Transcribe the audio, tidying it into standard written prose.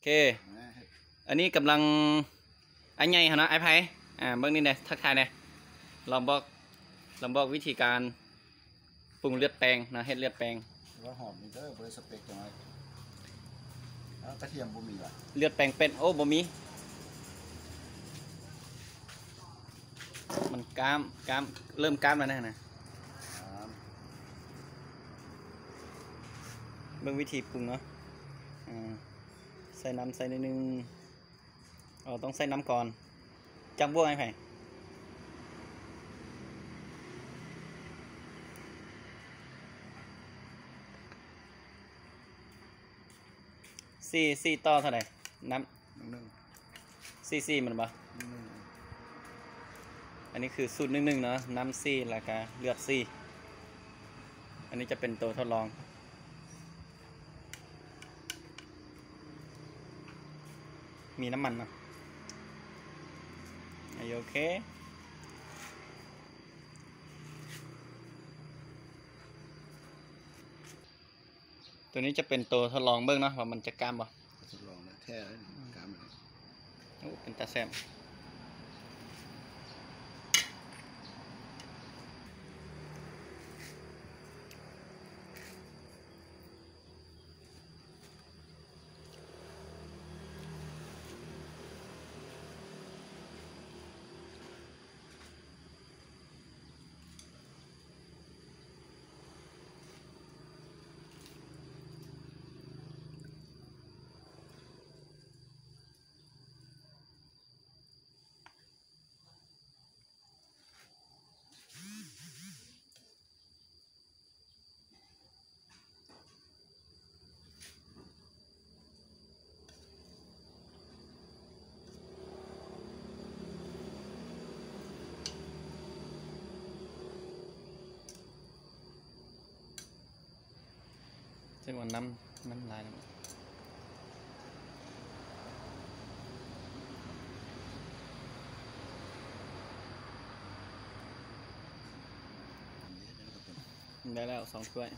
เคอันนี้กำลังไอ้ไงเหรอนะไอ้ไผ่เบื้องนี้เนี่ยทักทายเนี่ยลองบอกวิธีการปรุงเลือดแปลงนะเฮ็ดเลือดแปลงว่าหอมนี่เด้อเบอร์สเปกจังไงแล้วกระเทียมบ่มีว่ะเลือดแปลงเป็นโอ้บ่มีมันกล้ามเริ่มกล้ามแล้วนะเบื้องวิธีปรุงเนาะใส่น้ำใส่นิดนึงต้องใส่น้ำก่อนจับบวกไอ้ไผ่สี่ต่อเท่าไหร่น้ำสี่มันปะอันนี้คือสูตร1 1เนาะน้ำ4แล้วก็เลือด4อันนี้จะเป็นตัวทดลองมีน้ำมันเนาะโอเคตัวนี้จะเป็นตัวทดลองเบิ้งเนาะว่ามันจะกล้ามบ่ทดลองนะแท้กล้ามเลยโอ้เป็นตาแซ่บใช่ว่าน้ำลายแล้วได้แล้ว2 ถ้วย